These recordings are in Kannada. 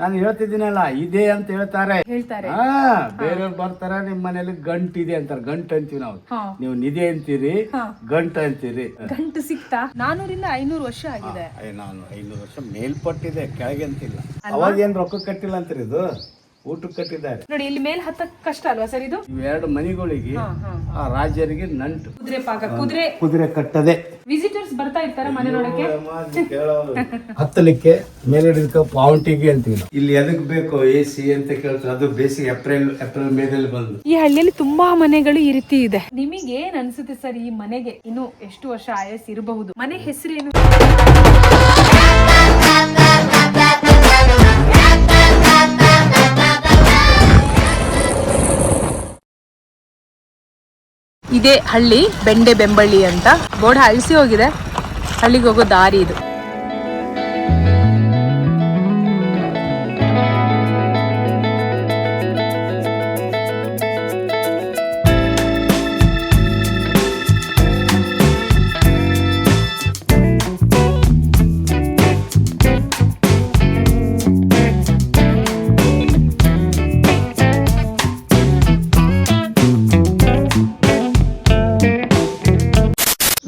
ನಾನು ಹೇಳ್ತಿದ್ದೀನಲ್ಲ ಇದೆ ಅಂತ ಹೇಳ್ತಾರೆ. ಬೇರೆಯವ್ರು ಬರ್ತಾರ ನಿಮ್ ಮನೇಲಿ ಗಂಟಿದೆ ಅಂತಾರೆ. ಗಂಟು ಅಂತೀವಿ ನಾವು, ನೀವು ನಿಧಿ ಅಂತೀರಿ, ಗಂಟು ಅಂತೀರಿ. ಗಂಟು ಸಿಕ್ತಾ? 400 ರಿಂದ 500 ವರ್ಷ ಆಗಿದೆ. ನಾನು 500 ವರ್ಷ ಮೇಲ್ಪಟ್ಟಿದೆ, ಕೆಳಗೆ ಅಂತಿಲ್ಲ. ಅವಾಗ ಏನ್ ರೊಕ್ಕ ಕಟ್ಟಿಲ್ಲ ಅಂತೀರಿ, ಇದು ಊಟಕ್ಕೆ ಕಟ್ಟಿದ್ದಾರೆ ನೋಡಿ. ಇಲ್ಲಿ ಮೇಲೆ ಹತ್ತಕ್ ಕಷ್ಟ ಅಲ್ವಾ ಸರ್ ಇದು? ಇವೆರಡು ಮನೆಗಳಿಗೆ ಆ ರಾಜರಿಗೆ ನಂಟು. ಕುದುರೆ ಪಾಕ, ಕುದುರೆ ಕಟ್ಟದೆ. ವಿಸಿಟರ್ಸ್ ಬರ್ತಾ ಇರ್ತಾರೆ ಮನೆ ನೋಡಕ್ಕೆ, ಹತ್ತಲಿಕ್ಕೆ ಮೇಲೆ ಹಿಡಿದಕ್ಕೆ ಪಾವಂಟಿಗೆ ಅಂತೀವಿ ನಾವು. ಇಲ್ಲಿ ಎದಕ್ ಬೇಕು AC ಅಂತ ಕೇಳ್ತಾರೆ. ಅದು ಬೇಸಿಗೆ ಏಪ್ರಿಲ್ ಮೇದಲ್ಲಿ ಬಂದು. ಈ ಹಳ್ಳಿಯಲ್ಲಿ ತುಂಬಾ ಮನೆಗಳು ಈ ರೀತಿ ಇದೆ. ನಿಮಗೆ ಏನ್ ಅನ್ಸುತ್ತೆ ಸರ್, ಈ ಮನೆಗೆ ಇನ್ನು ಎಷ್ಟು ವರ್ಷ ಆಯಸ್ ಇರಬಹುದು? ಮನೆ ಹೆಸರೇನು? ಇದೇ ಹಳ್ಳಿ ಬೆಂಡೆ ಬೆಂಬಳ್ಳಿ ಅಂತ ಬೋರ್ಡ್ ಅಳಿಸಿ ಹೋಗಿದೆ. ಹಳ್ಳಿಗೆ ಹೋಗೋ ದಾರಿ ಇದು.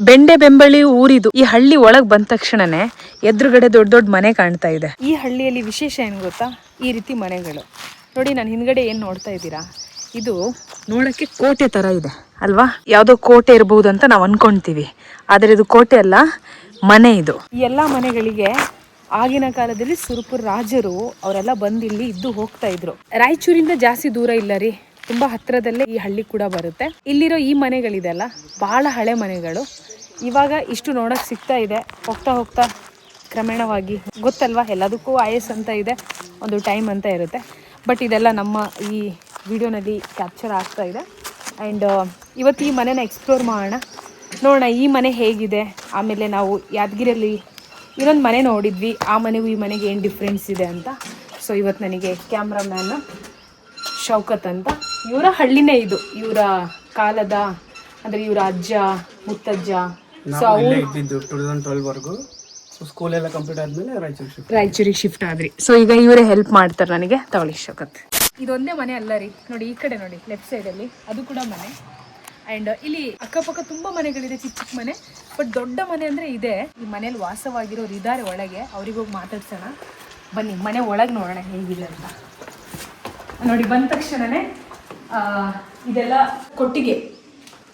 ಬೆಂಡೆ ಬೆಂಬಳಿ ಊರಿದು. ಈ ಹಳ್ಳಿ ಒಳಗ್ ಬಂದ ತಕ್ಷಣನೇ ಎದುರುಗಡೆ ದೊಡ್ಡ ದೊಡ್ಡ ಮನೆ ಕಾಣ್ತಾ ಇದೆ. ಈ ಹಳ್ಳಿಯಲ್ಲಿ ವಿಶೇಷ ಏನು ಗೊತ್ತಾ, ಈ ರೀತಿ ಮನೆಗಳು ನೋಡಿ. ನಾನು ಹಿಂದ್ಗಡೆ ಏನ್ ನೋಡ್ತಾ ಇದ್ದೀರಾ, ಇದು ನೋಡಕ್ಕೆ ಕೋಟೆ ತರ ಇದೆ ಅಲ್ವಾ? ಯಾವ್ದೋ ಕೋಟೆ ಇರಬಹುದು ಅಂತ ನಾವು ಅನ್ಕೊಂತೀವಿ, ಆದ್ರೆ ಇದು ಕೋಟೆ ಅಲ್ಲ, ಮನೆ ಇದು. ಈ ಎಲ್ಲಾ ಮನೆಗಳಿಗೆ ಆಗಿನ ಕಾಲದಲ್ಲಿ ಸುರಪುರ ರಾಜರು ಅವರೆಲ್ಲ ಬಂದು ಇಲ್ಲಿ ಇದ್ದು ಹೋಗ್ತಾ ಇದ್ರು. ರಾಯಚೂರಿಂದ ಜಾಸ್ತಿ ದೂರ ಇಲ್ಲ ರೀ, ತುಂಬಾ ಹತ್ರದಲ್ಲೇ ಈ ಹಳ್ಳಿ ಕೂಡ ಬರುತ್ತೆ. ಇಲ್ಲಿರೋ ಈ ಮನೆಗಳಿದೆಲ್ಲ ಬಹಳ ಹಳೆ ಮನೆಗಳು. ಇವಾಗ ಇಷ್ಟು ನೋಡಕ್ ಸಿಗ್ತಾ ಇದೆ. ಹೋಗ್ತಾ ಹೋಗ್ತಾ ಕ್ರಮೇಣವಾಗಿ, ಗೊತ್ತಲ್ವಾ ಎಲ್ಲದಕ್ಕೂ ಆಯಸ್ ಅಂತ ಇದೆ, ಒಂದು ಟೈಮ್ ಅಂತ ಇರುತ್ತೆ. ಬಟ್ ಇದೆಲ್ಲ ನಮ್ಮ ಈ ವಿಡಿಯೋನಲ್ಲಿ ಕ್ಯಾಪ್ಚರ್ ಆಗ್ತಾ ಇದೆ. ಆ್ಯಂಡ್ ಇವತ್ತು ಈ ಮನೆನ ಎಕ್ಸ್ಪ್ಲೋರ್ ಮಾಡೋಣ, ನೋಡೋಣ ಈ ಮನೆ ಹೇಗಿದೆ. ಆಮೇಲೆ ನಾವು ಯಾದಗಿರಿಯಲ್ಲಿ ಇನ್ನೊಂದು ಮನೆ ನೋಡಿದ್ವಿ, ಆ ಮನೆಗೂ ಈ ಮನೆಗೆ ಏನು ಡಿಫ್ರೆನ್ಸ್ ಇದೆ ಅಂತ. ಸೊ ಇವತ್ತು ನನಗೆ ಕ್ಯಾಮ್ರಾಮ್ಯಾನ್ ಶೌಕತ್ ಅಂತ, ಇವರ ಹಳ್ಳಿನೇ ಇದು, ಇವರ ಕಾಲದ ಅಂದರೆ ಇವರ ಅಜ್ಜ ಮುತ್ತಜ್ಜ. ಸೊ ಅವರು 2012 ವರೆಗೂ ಸ್ಕೂಲ್ ಎಲ್ಲ ಕಂಪ್ಲೀಟ್ ಆದ್ಮೇಲೆ ರಾಯಚೂರಿಗೆ ಶಿಫ್ಟ್ ಆದ್ರಿ. ಸೊ ಈಗ ಇವರೇ ಹೆಲ್ಪ್ ಮಾಡ್ತಾರೆ ನನಗೆ. ತಗೊಳ್ಳಿ ಶೌಕತ್. ಇದೊಂದೇ ಮನೆ ಅಲ್ಲ ರೀ, ನೋಡಿ ಈ ಕಡೆ ನೋಡಿ ಲೆಫ್ಟ್ ಸೈಡಲ್ಲಿ ಅದು ಕೂಡ ಮನೆ. ಆ್ಯಂಡ್ ಇಲ್ಲಿ ಅಕ್ಕಪಕ್ಕ ತುಂಬ ಮನೆಗಳಿದೆ, ಚಿಕ್ಕ ಚಿಕ್ಕ ಮನೆ. ಬಟ್ ದೊಡ್ಡ ಮನೆ ಅಂದರೆ ಇದೆ. ಈ ಮನೇಲಿ ವಾಸವಾಗಿರೋರು ಇದ್ದಾರೆ ಒಳಗೆ, ಅವ್ರಿಗೋಗಿ ಮಾತಾಡ್ಸೋಣ ಬನ್ನಿ. ಮನೆ ಒಳಗೆ ನೋಡೋಣ ಹೇಗಿದೆ ಅಂತ. ನೋಡಿ ಬಂದ ತಕ್ಷಣನೇ ಇದೆಲ್ಲ ಕೊಟ್ಟಿಗೆ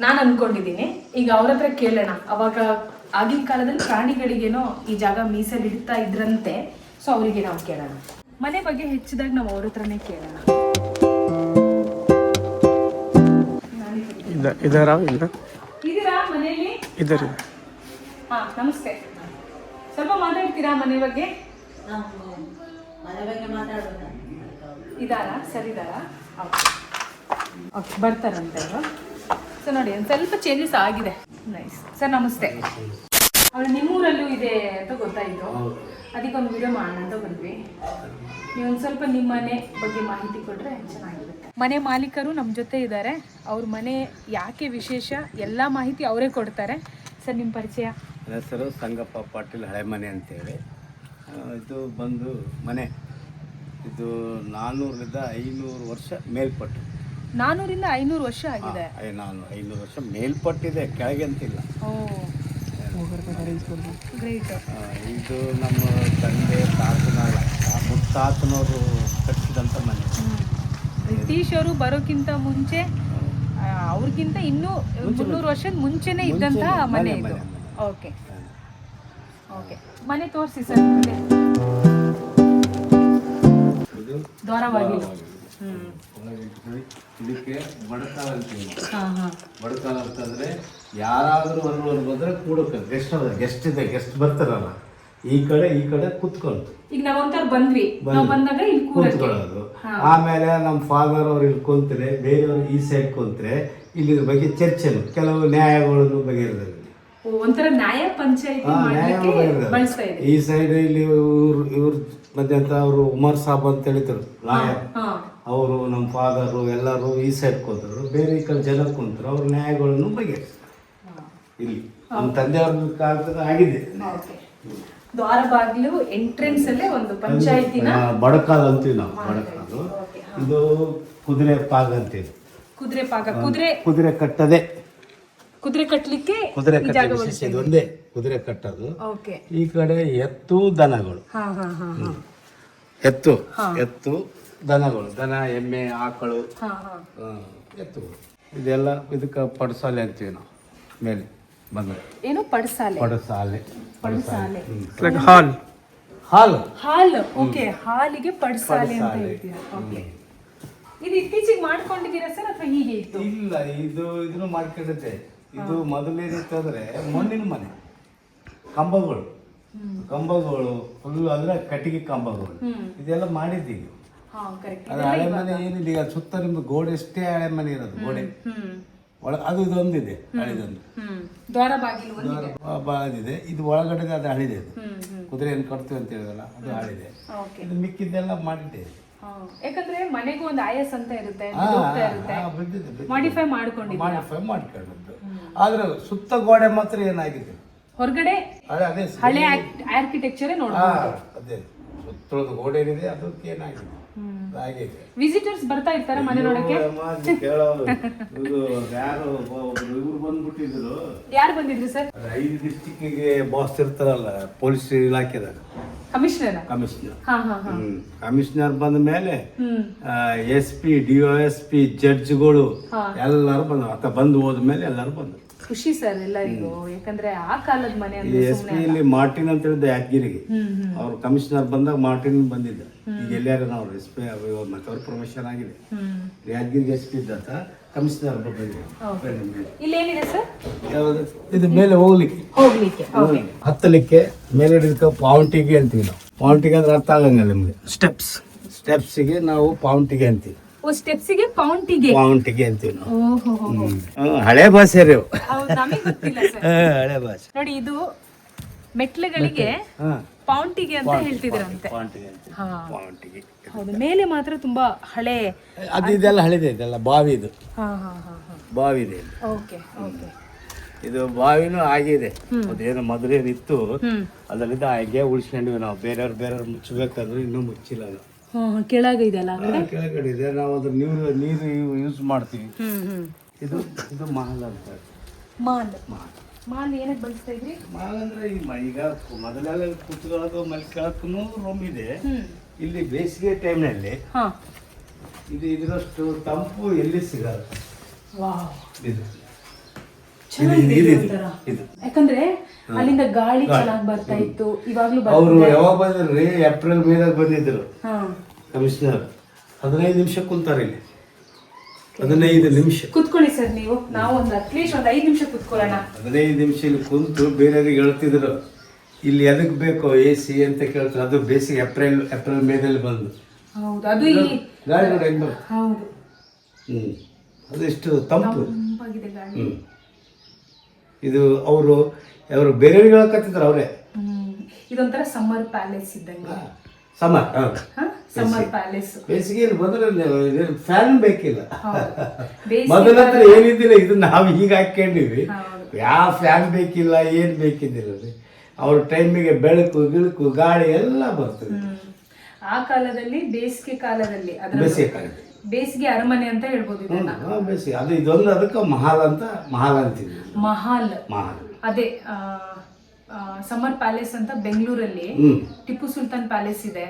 ನಾನು ಅಂದ್ಕೊಂಡಿದ್ದೀನಿ. ಈಗ ಅವ್ರ ಹತ್ರ ಕೇಳೋಣ. ಅವಾಗ ಆಗಿನ ಕಾಲದಲ್ಲಿ ಪ್ರಾಣಿಗಳಿಗೇನೋ ಈ ಜಾಗ ಮೀಸಲಿಡ್ತಾ ಇದ್ರಂತೆ. ಸೊ ಅವರಿಗೆ ನಾವು ಕೇಳೋಣ. ಮನೆ ಬಗ್ಗೆ ಹೆಚ್ಚಿದಾಗ ನಾವು ಅವ್ರ ಹತ್ರನೇ ಕೇಳೋಣ. ಇದೀರಾ ಮನೆಯಲ್ಲಿ? ಹಾ ನಮಸ್ತೆ. ಸ್ವಲ್ಪ ಮಾತಾಡ್ತೀರಾ ಮನೆ ಬಗ್ಗೆ? ಇದಾರಾ? ಸರಿದಾರಾ? ಓಕೆ ಬರ್ತಾರಂತೆ ಅವರು. ಸೊ ನೋಡಿ ಒಂದು ಸ್ವಲ್ಪ ಚೇಂಜಸ್ ಆಗಿದೆ. ನೈಸ್ ಸರ್, ನಮಸ್ತೆ. ಅವಳು ನಿಮ್ಮೂರಲ್ಲೂ ಇದೆ ಅಂತ ಗೊತ್ತಾಯಿತು, ಅದಕ್ಕೊಂದು ವಿಡಿಯೋ ಮಾಡೋಣ ಅಂತ ಬಂದ್ವಿ. ನೀವೊಂದು ಸ್ವಲ್ಪ ನಿಮ್ಮ ಮನೆ ಬಗ್ಗೆ ಮಾಹಿತಿ ಕೊಟ್ಟರೆ ಚೆನ್ನಾಗಿರುತ್ತೆ. ಮನೆ ಮಾಲೀಕರು ನಮ್ಮ ಜೊತೆ ಇದ್ದಾರೆ. ಅವ್ರ ಮನೆ ಯಾಕೆ ವಿಶೇಷ ಎಲ್ಲ ಮಾಹಿತಿ ಅವರೇ ಕೊಡ್ತಾರೆ. ಸರ್ ನಿಮ್ಮ ಪರಿಚಯ? ಹೆಸರು ಸಂಗಪ್ಪ ಪಾಟೀಲ್, ಹಳೆ ಮನೆ ಅಂತೇಳಿ. ಇದು ಬಂದು ಮನೆ ಇದು 400 ರಿಂದ 500 ವರ್ಷ ಮೇಲ್ಪಟ್ಟು. 400 ರಿಂದ 500 ವರ್ಷ ಆಗಿದೆ. 500 ವರ್ಷ ಮೇಲ್ಪಟ್ಟಿದೆ, ಕೆಳಗೆ ಅಂತಿಲ್ಲ. ಗ್ರೇಟ್. ಇದು ನಮ್ಮ ತಂದೆ ಮುತ್ತಾತನವರು ಕಟ್ಟಿಸಿದಂಥ ಮನೆ. ಬ್ರಿಟಿಷರು ಬರೋಕ್ಕಿಂತ ಮುಂಚೆ, ಅವ್ರಿಗಿಂತ ಇನ್ನೂ 300 ವರ್ಷದ ಮುಂಚೆನೇ ಇದ್ದಂಥ ಮನೆ ಇದು. ಓಕೆ ಓಕೆ, ಮನೆ ತೋರಿಸಿ ಸರ್. ದ್ವಾರವಾಗಿ ಇದಕ್ಕೆ ಬಡಕಾಲ ಅಂತೀವಿ. ಬಡಕಾಲ ಅಂತಂದ್ರೆ ಯಾರಾದ್ರೂ ಒಂದು ಬಂದ್ರೆ ಕೂಡಕ್ಕೆ ಗೆಸ್ಟ್ ಬರ್ತಾರಲ್ಲ, ಈ ಕಡೆ ಕುತ್ಕೊಂಡು ಈಗ ನಾವೊಂಥರ ಬಂದ್ವಿ, ಬಂದಾಗ ಇಲ್ಲಿ ಕೂತ್ಕೊಳ್ಳೋದು. ಆಮೇಲೆ ನಮ್ಮ ಫಾದರ್ ಅವ್ರು ಇಲ್ಲಿ ಕುಂತ್ರೆ, ಬೇರೆಯವರು ಈ ಸೈಡ್ ಕುಂತ್ರೆ ಇಲ್ಲಿ ಬಗ್ಗೆ ಚರ್ಚೆನು, ಕೆಲವು ನ್ಯಾಯಗಳನ್ನು ಬಗೆಹರಿದಲ್ಲಿ ಒಂಥರ ನ್ಯಾಯ ಪಂಚಾಯತಿ ಈ ಸೈಡ್ ಇಲ್ಲಿ ಇವ್ರ ಮಧ್ಯಂತ ಅವರು ಉಮರ್ ಸಾಬ್ ಅಂತ ಹೇಳಿದ್ರು ಲಾಯರ್. ಅವರು ನಮ್ಮ ಫಾದರು ಎಲ್ಲರೂ ಈ ಸೈಡ್ ಕೂತರು, ಬೇರೆ ಈ ಕಡೆ ಜನ ಕುಂತರು, ಅವ್ರ ನ್ಯಾಯಗಳನ್ನು ಬಗೆಹರಿಸಿದ್ರು. ಇಲ್ಲಿ ನಮ್ಮ ತಂದೆಯವ್ರ ಕಾಲದಾಗ ಆಗಿದೆ. ದ್ವಾರ ಬಾಗಿಲು ಎಂಟ್ರೆನ್ಸ್ ಅಲ್ಲೇ ಒಂದು ಪಂಚಾಯತಿನ ಬಡಕಾಲ್ ಅಂತೀವಿ ನಾವು. ಬಡಕಾಲು ಇದು ಕುದುರೆ ಪಾಗ ಅಂತೀವಿ. ಕುದುರೆ ಪಾಕ, ಕುದುರೆ ಕಟ್ಟದೆ, ಕುದುರೆ ಕಟ್ಟಲಿಕ್ಕೆ ಕುದುರೆ ಕಟ್ಟೆ ವಿಶೇಷ ಇದು ಒಂದೇ, ಕುದುರೆ ಕಟ್ಟೋದು. ಓಕೆ. ಈ ಕಡೆ ಎತ್ತು ದನಗಳು, ಎತ್ತು ದನಗಳು, ದನ ಎಮ್ಮೆ ಆಕಳು ಎತ್ತುಗಳು, ಇದೆಲ್ಲ ಇದಕ್ಕೆ ಪಡಸಾಲೆ ಅಂತೀವಿ ನಾವು. ಮೇಲೆ ಬಂದ ಏನು ಪಡಸಾಲೆ, ಹಾಲ್ ಹಾಲು ಹಾಲು. ಓಕೆ, ಹಾಲಿಗೆ ಪಡಸಾಲೆ ಅಂತ ಹೇಳ್ತೀರಾ. ಓಕೆ. ಇದು ಇತ್ತೀಚೆಗೆ ಮಾಡ್ಕೊಂಡಿದ್ದೀರಾ ಸರ್ ಅಥವಾ ಹೀಗೆ ಇತ್ತು? ಇಲ್ಲ, ಇದನ್ನು ಮಾಡ್ಕೊಂಡಿದ್ದೆ. ಇದು ಮೊದಲೇನಿತ್ತು ಅಂದ್ರೆ ಮಣ್ಣಿನ ಮನೆ, ಕಂಬಗಳು ಫುಲ್ ಅಂದ್ರೆ ಕಟ್ಟಿಗೆ ಕಂಬಗಳು, ಇದೆಲ್ಲ ಮಾಡಿದ್ದೀವಿ. ಅದು ಹಳೆ ಮನೆ ಏನಿಲ್ಲ, ಈಗ ಸುತ್ತ ನಿಮ್ದು ಗೋಡೆ ಅಷ್ಟೇ ಹಳೆ ಮನೆ ಇರೋದು. ಗೋಡೆ ಅದು ಇದೊಂದಿದೆ ಹಳಿದೊಂದು, ದ್ವಾರ ಬಾಗಿಲು ಬಾಳದಿದೆ. ಇದು ಒಳಗಡೆ ಅದು ಹಳಿದೆ. ಅದು ಕುದುರೆ ಏನು ಕಟ್ತೀವಿ ಅಂತ ಹೇಳಿದಲ್ಲ, ಅದು ಹಳಿದೆ. ಇದು ಮಿಕ್ಕಿದ್ದೆಲ್ಲ ಮಾಡಿದ್ದೇವೆ. ಯಾಕಂದ್ರೆ ಮನೆಗೂ ಒಂದು ಆಯಸ್ ಅಂತ ಇರುತ್ತೆ, ಮಾಡಿಫೈ ಮಾಡ್ಕೊಂಡಿದ್ದು. ಆದ್ರೆ ಸುತ್ತ ಗೋಡೆ ಮಾತ್ರ ಏನಾಗಿದೆ, ಹೊರಗಡೆ ಅದೇ ಹಳೆ ಆರ್ಕಿಟೆಕ್ಚರ್ ನೋಡ್ಬೋದು. ಅದೇ ಸುತ್ತಳದ ಗೋಡೆ ಏನಿದೆ ಅದಕ್ಕೆ ಏನಾಗಿದೆ ಆಗಿದೆ. ವಿಸಿಟರ್ಸ್ ಬರ್ತಾ ಇರ್ತಾರೆ ಮನೆ ನೋಡಕ್ಕೆ. ಯಾರು ಇವ್ರು ಬಂದ್ಬಿಟ್ಟಿದ್ರು. ಯಾರು ಬಂದಿದ್ರು ಸರ್? 5 ಡಿಸ್ಟಿಕ್ಕಿಗೆ ಬಾಸ್ ಇರ್ತಾರಲ್ಲ ಪೊಲೀಸ್ ಇಲಾಖೆದಾಗ, ಕಮಿಷನರ್ ಬಂದ ಮೇಲೆ SP DOSP ಜಡ್ಜ್ಗಳು ಎಲ್ಲರೂ ಬಂದು ಹೋದ್ಮೇಲೆ ಎಲ್ಲರೂ ಬಂದ್ರು. ಖುಷಿ ಸರ್ ಎಲ್ಲರಿಗೂ, ಯಾಕಂದ್ರೆ ಆ ಕಾಲದ ಮನೆ. SP ಇಲ್ಲಿ ಮಾರ್ಟಿನ್ ಅಂತ ಹೇಳಿದ್ದೆ ಯಾದಗಿರಿಗೆ, ಅವ್ರು ಕಮಿಷನರ್ ಬಂದಾಗ ಮಾರ್ಟಿನ್ ಬಂದಿದ್ದ. ಈಗ ಎಲ್ಲಾರು ನಾವು SP ಮತ್ತೆ ಅವ್ರ ಪ್ರಮೋಷನ್ ಆಗಿದೆ. ಯಾದಗಿರಿಗೆ SP ಇದ್ದಂತ ಕಮಿಷನರ್ ಬಂದಿದೆ. ಇಲ್ಲೇನಿದೆ ಸರ್? ಇದು ಮೇಲೆ ಹೋಗ್ಲಿಕ್ಕೆ ಹತ್ತಲಿಕ್ಕೆ ಮೇಲೆ ಪಾವಂಟಿಗೆ ಅಂತೀವಿ ನಾವು. ಪಾವಂಟಿಗೆ ಅಂದ್ರೆ ಅರ್ಥ ಆಗಂಗಿಲ್ಲ ನಿಮ್ಗೆ. ಸ್ಟೆಪ್ಸ್ಗೆ ನಾವು ಪಾವಂಟಿಗೆ ಅಂತೀವಿ. ಸ್ಟೆಪ್ಸಿಗೆ ಪಾವಂಟಿಗೆ ಅಂತೀವಿ ನಾವು. ಹಳೆ ಭಾಷೆ ರೀ, ಹಳೆ ಭಾಷೆ. ನೋಡಿ, ಇದು ಮೆಟ್ಲುಗಳಿಗೆ ಪಾವಂಟಿಗೆ ಅಂತ ಹೇಳ್ತಿದ್ರಂತೆ. ಹೌದು, ಮೇಲೆ ಮಾತ್ರ ತುಂಬಾ ಹಳೆ. ಇದೆಲ್ಲ ಹಳೆದೆ, ಇದೆಲ್ಲ ಬಾವಿ. ಇದು ಬಾವಿ ಇದೆ. ಇದು ಬಾವಿನೂ ಆಗಿದೆ. ಅದೇನು ಮೊದಲೇನಿತ್ತು ಅದರಿಂದ ಹಾಗೆ ಉಳಿಸ್ಕೊಂಡ್ವಿ ನಾವು. ಬೇರೆಯವ್ರು ಮುಚ್ಚಬೇಕಾದ್ರೆ ಇನ್ನೂ ಮುಚ್ಚಿಲ್ಲ. ಅದು ಕೆಳಗಡೆ ಇದೆ, ನಾವು ಅದ್ರ ನೀರು ಯೂಸ್ ಮಾಡ್ತೀವಿ. ಇದು ಮಹಲ್ ಅಂತ. ಮಾಲ್ ಏನಕ್ಕೆ ಬಳಸ್ತಾ ಇದ್ರಿ? ಮಾಲ್ ಅಂದ್ರೆ ಈಗ ಮೊದಲೆಲ್ಲ ಕುತ್ಕೊಳ್ಳೋದು ಮಲ್ಕೊಳ್ಳೋಕ್ಕೂ ರೂಮ್ ಇದೆ. ಇಲ್ಲಿ ಬೇಸಿಗೆ ಟೈಮ್ನಲ್ಲಿ ಇದರಷ್ಟು ತಂಪು ಎಲ್ಲಿ ಸಿಗಲ್ಲ. ಯಾಕಂದ್ರೆ ಅಲ್ಲಿಂದ ಗಾಳಿ ಚೆನ್ನಾಗಿ ಬರ್ತಾ ಇತ್ತು. ಇವಾಗ್ಲೂ ಅವರು ಯಾವಾಗ ಬಂದ್ರಿ? ಏಪ್ರಿಲ್ ಮೇದಾಗ ಬಂದಿದ್ರು ಕಮಿಷನರ್. 15 ನಿಮಿಷ ಕುಂತಾರೆ ಇಲ್ಲಿ. 15 ನಿಮಿಷ ಕುತ್ಕೊಳ್ಳಿ ಸರ್ ನೀವು. ನಾವು ಅಟ್ಲೀಸ್ಟ್ 5 ನಿಮಿಷ ಕುತ್ಕೊಳ್ಳೋಣ. 15 ನಿಮಿಷ ಇಲ್ಲಿ ಕುಂತು ಬೇರೆಯವ್ರಿಗೆ ಹೇಳ್ತಿದ್ರು ಇಲ್ಲಿ ಎದಕ್ ಬೇಕು AC ಅಂತ ಕೇಳ್ತಾರೆ. ಅದು ಬೇಸಿಗೆ ಏಪ್ರಿಲ್ ಮೇದಲ್ಲಿ ಬಂದು. ಹೌದು, ಅದು ಗಾಳಿ ನೋಡಿ ಹೆಂಗ್ ಬರುತ್ತೆ. ಹೌದು, ಅದೆಷ್ಟು ತಂಪು. ಇದು ಅವರು ಬೇರೆಯವ್ರಿಗೆ ಹೇಳಕತ್ತಿದ್ರು ಅವರೇ. ಇದೊಂಥರ ಸಮ್ಮರ್ ಪ್ಯಾಲೇಸ್ ಇದ್ದಂಗೆ. Summer palace. ಬೇಸಿಗೆಯಲ್ಲಿ ಬಂದ್ರೆ ಫ್ಯಾನ್ ಬೇಕಿಲ್ಲ. ಮೊದಲಂದ್ರೆ ಏನಿದ್ದಿಲ್ಲ. ಇದು ನಾವು ಈಗ ಹಾಕೊಂಡಿವಿ. ಯಾವ ಫ್ಯಾನ್ ಬೇಕಿಲ್ಲ, ಏನ್ ಬೇಕಿದ್ದಿಲ್ಲ. ಅವ್ರ ಟೈಮಿಗೆ ಬೆಳಕು ಗಿಳಕು ಗಾಳಿ ಎಲ್ಲ ಬರ್ತದೆ. ಆ ಕಾಲದಲ್ಲಿ ಬೇಸಿಗೆ ಕಾಲದಲ್ಲಿ ಬೇಸಿಗೆ ಅರಮನೆ ಅಂತ ಹೇಳ್ಬೋದು ಇದನ್ನ. ಬೇಸಿಗೆ ಅದು ಇದೊಂದು ಅದಕ್ಕೆ ಮಹಾಲ್ ಅಂತೀವಿ. ಮಹಾಲ್ ಅದೇ ಸಮ್ಮರ್ ಪ್ಯಾಲೇಸ್ ಅಂತ ಬೆಂಗಳೂರಲ್ಲಿ ಟಿಪ್ಪು ಸುಲ್ತಾನ್ ಪ್ಯಾಲೇಸ್ ಇದೆ.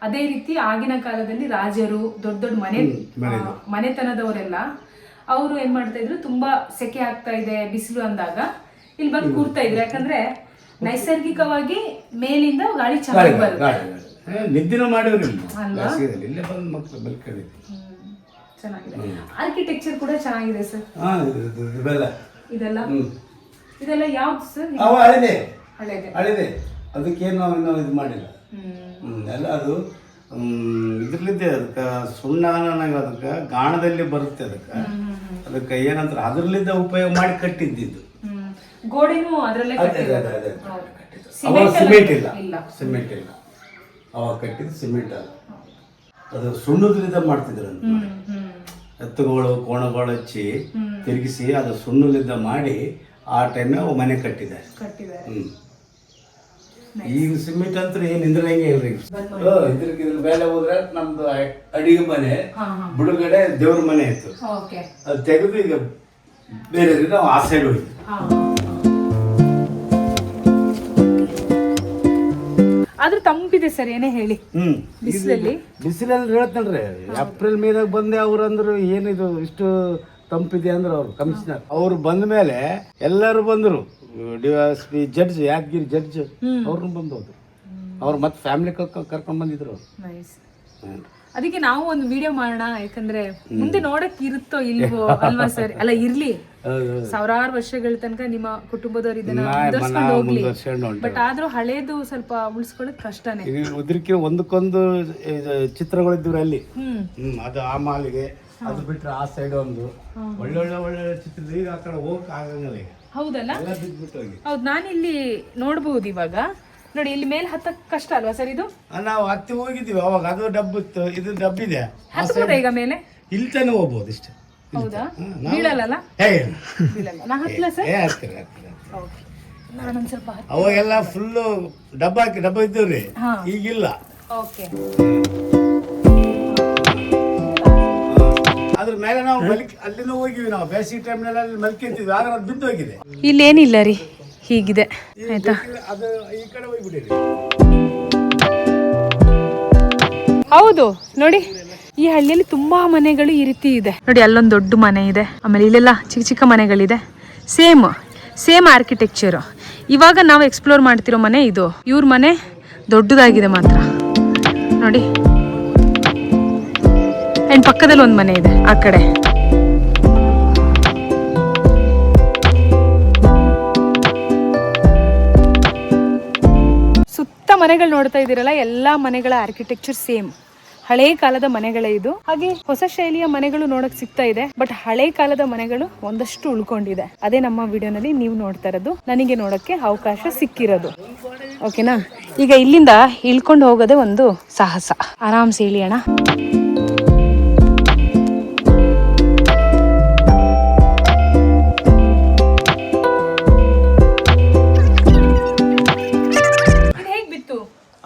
ಅದೇ ರೀತಿ ಆಗಿನ ಕಾಲದಲ್ಲಿ ರಾಜರು ದೊಡ್ಡ ಮನೆತನದವರೆಲ್ಲ ಅವರು ಏನ್ ಮಾಡ್ತಾ ಇದ್ರು, ತುಂಬಾ ಸೆಕೆ ಆಗ್ತಾ ಇದೆ, ಬಿಸಿಲು ಅಂದಾಗ ಇಲ್ಲಿ ಬಂದು ಕೂರ್ತಾ ಇದ್ರು. ಯಾಕಂದ್ರೆ ನೈಸರ್ಗಿಕವಾಗಿ ಮೇಲಿಂದ ಗಾಳಿ ಚೆನ್ನಾಗಿ ಬರುತ್ತೆ. ನಿದ್ದಿನ ಮಾಡಿವ್ರಿ ಇಲ್ಲೇ ಬಂದು ಮಕ್ಕಳು ಬೆಳ್ಕೊಂಡಿದ್ವಿ. ಚೆನ್ನಾಗಿದೆ. ಆರ್ಕಿಟೆಕ್ಚರ್ ಕೂಡ ಚೆನ್ನಾಗಿದೆ ಸರ್. ಇದೆಲ್ಲ ಯಾವ್ದು ಸರ್? ಹಳೆದೆ. ಅದಕ್ಕೇನು ನಾವು ಇನ್ನೂ ಇದು ಮಾಡಿಲ್ಲ. ಎಲ್ಲ ಅದು ಇದ್ರಲ್ಲಿದ್ದೆ. ಅದಕ್ಕೆ ಸುಣ್ಣ ಅದಕ್ಕೆ ಗಾಣದಲ್ಲಿ ಬರುತ್ತೆ. ಅದಕ್ಕೆ ಏನಂತ ಅದ್ರಲ್ಲಿದ್ದ ಉಪಯೋಗ ಮಾಡಿ ಕಟ್ಟಿದ್ದು. ಗೋಡೆನೂ ಅದರಲ್ಲೇ ಸಿಮೆಂಟ್ ಇಲ್ಲ. ಅವಾಗ ಕಟ್ಟಿದ್ದು ಸಿಮೆಂಟ್ ಅಲ್ಲ, ಅದು ಸುಣ್ಣದ್ರಿಂದ ಮಾಡ್ತಿದ್ರು. ಎತ್ತುಗಳು ಕೋಣಗಳು ಹಚ್ಚಿ ತಿರುಗಿಸಿ ಅದು ಸುಣ್ಣಲಿದ್ದ ಮಾಡಿ ಆ ಟೈಮ್ ಮನೆ ಕಟ್ಟಿದ್ದಾರೆ. ಈಗ ಸಿಮೆಂಟ್ ಅಂತ ಏನ್ ನಿಂದ್ರಂಗೆ ಇಲ್ರಿ. ಇದ್ರ ಮೇಲೆ ಹೋದ್ರೆ ನಮ್ದು ಅಡಿಗೆ ಮನೆ, ಬುಡುಗಡೆ ದೇವ್ರ ಮನೆ ಇತ್ತು. ಅದು ತೆಗೆದು ಈಗ ಬೇರೆ ನಾವು ಆ ಸೈಡ್ ಹೋಯ್ತು. ಆದ್ರೂ ತಂಪಿದೆ ಸರ್, ಏನೇ ಹೇಳಿ. ಬಿಸಿಲಲ್ಲಿ ಹೇಳ್ತಾನ್ರಿ, ಏಪ್ರಿಲ್ ಮೇದಾಗ ಬಂದೆ ಅವ್ರು ಅಂದ್ರು ಏನಿದು ಇಷ್ಟು ತಂಪಿದೆ ಅಂದ್ರೆ ಅವ್ರು ಕಮಿಷನರ್ ಅವ್ರು ಬಂದ ಮೇಲೆ ಎಲ್ಲರೂ ಬಂದ್ರು. DSP ಜಡ್ಜ್, ಯಾದಗಿರಿ ಜಡ್ಜ್ ಅವ್ರನ್ನ ಬಂದು ಹೋದ್ರು. ಅವ್ರು ಮತ್ತೆ ಫ್ಯಾಮಿಲಿ ಕರ್ಕೊಂಡ್ ಬಂದಿದ್ರು ಅವ್ರು. ಅದಕ್ಕೆ ನಾವು ಒಂದು ವಿಡಿಯೋ ಮಾಡೋಣ, ಯಾಕಂದ್ರೆ ಮುಂದೆ ನೋಡಕ್ ಇರುತ್ತೋ ಇಲ್ವೋ ಅಲ್ವಾ ಸರ್? ಅಲ್ಲ ಇರ್ಲಿ, ಸಾವಿರಾರು ವರ್ಷಗಳ ತನಕ ನಿಮ್ಮ ಕುಟುಂಬದವ್ರು ಇದನ್ನ ಮುಂದುವರ್ಸ್ಕೊಂಡು ಹೋಗ್ಲಿ. ಬಟ್ ಆದ್ರೂ ಹಳೇದು ಸ್ವಲ್ಪ ಉಳಿಸ್ಕೊಳ್ಳೋದು ಕಷ್ಟನೇ. ಉದ್ರಕ್ಕೆ ಒಂದಕ್ಕೊಂದು ಚಿತ್ರಗಳಿದ್ವು ಅಲ್ಲಿ. ಅದು ಆ ಮಾಲಿಗೆ, ಅದು ಬಿಟ್ರೆ ಆ ಸೈಡ್ ಒಂದು ಒಳ್ಳೊಳ್ಳೆ ಚಿತ್ರ. ಈಗ ಆ ಕಡೆ ಹೋಗಕ್ ಆಗಂಗಿಲ್ಲ ಈಗ. ಹೌದಲ್ಲ? ಹೌದು, ನಾನಿಲ್ಲಿ ನೋಡ್ಬಹುದು ಇವಾಗ. ನೋಡಿ, ಇಲ್ಲಿ ಮೇಲೆ ಹತ್ತಕ್ ಕಷ್ಟ ಅಲ್ವಾ ಸರ್ ಇದು? ನಾವು ಹತ್ತಿ ಹೋಗಿದ್ದೀವಿ ಅವಾಗ. ಅದು ಡಬ್ಬ ಇತ್ತು, ಇದು ಡಬ್ಬಿದೆ. ಹತ್ಬೋದಾ ಈಗ ಮೇಲೆ? ಇಲ್ಲಿ ತಾನೇ ಹೋಗ್ಬೋದು ಇಷ್ಟ. ಹೌದಾ? ಬೀಳಲ್ಲ? ಬೀಳಲ್ಲ. ನಾ ಹತ್ತಲ ಸರ್? ನಾನೊಂದ್ ಸ್ವಲ್ಪ ಅವಾಗೆಲ್ಲ ಫುಲ್ಲು ಡಬ್ಬ ಇದ್ದೀವ್ರಿ, ಈಗಿಲ್ಲ. ಓಕೆ. ಅದ್ರ ಮೇಲೆ ನಾವು ಅಲ್ಲಿನೂ ಹೋಗಿವಿ. ನಾವು ಬೇಸಿಗೆ ಟೈಮ್ನಲ್ಲಿ ಅಲ್ಲಿ ಮಲ್ಕೊಂತೀವಿ, ಆದ್ರೆ ಅದು ಬಿದ್ದು ಹೋಗಿದೆ. ಇಲ್ಲೇನಿಲ್ಲ ರೀ, ಹೀಗಿದೆ ಆಯ್ತಾ. ಅದು ಈ ಕಡೆ ಹೋಗ್ಬಿಟ್ಟಿದೆ. ಹೌದು, ನೋಡಿ ಈ ಹಳ್ಳಿಯಲ್ಲಿ ತುಂಬಾ ಮನೆಗಳು ಈ ರೀತಿ ಇದೆ. ನೋಡಿ, ಅಲ್ಲೊಂದು ದೊಡ್ಡ ಮನೆ ಇದೆ, ಆಮೇಲೆ ಇಲ್ಲೆಲ್ಲ ಚಿಕ್ಕ ಚಿಕ್ಕ ಮನೆಗಳಿದೆ. Same architecture. ಇವಾಗ ನಾವು ಎಕ್ಸ್ಪ್ಲೋರ್ ಮಾಡ್ತಿರೋ ಮನೆ ಇದು. ಇವ್ರ ಮನೆ ದೊಡ್ಡದಾಗಿದೆ ಮಾತ್ರ ನೋಡಿ. ಅಂಡ್ ಪಕ್ಕದಲ್ಲಿ ಒಂದು ಮನೆ ಇದೆ ಆ ಕಡೆ. ಸುತ್ತ ಮನೆಗಳು ನೋಡ್ತಾ ಇದ್ದೀರಲ್ಲ, ಎಲ್ಲಾ ಮನೆಗಳ ಆರ್ಕಿಟೆಕ್ಚರ್ ಸೇಮ್. ಹಳೆ ಕಾಲದ ಮನೆಗಳೇ ಇದು. ಹಾಗೆ ಹೊಸ ಶೈಲಿಯ ಮನೆಗಳು ನೋಡಕ್ ಸಿಗ್ತಾ ಇದೆ. ಬಟ್ ಹಳೆ ಕಾಲದ ಮನೆಗಳು ಒಂದಷ್ಟು ಉಳ್ಕೊಂಡಿದೆ. ಅದೇ ನಮ್ಮ ವಿಡಿಯೋನಲ್ಲಿ ನೀವು ನೋಡ್ತಾ ಇರೋದು, ನನಗೆ ನೋಡಕ್ಕೆ ಅವಕಾಶ ಸಿಕ್ಕಿರೋದು. ಓಕೆನಾ? ಈಗ ಇಲ್ಲಿಂದ ಇಳ್ಕೊಂಡು ಹೋಗೋದೇ ಒಂದು ಸಾಹಸ. ಆರಾಮ್ಸೆ ಇಳಿಯೋಣ.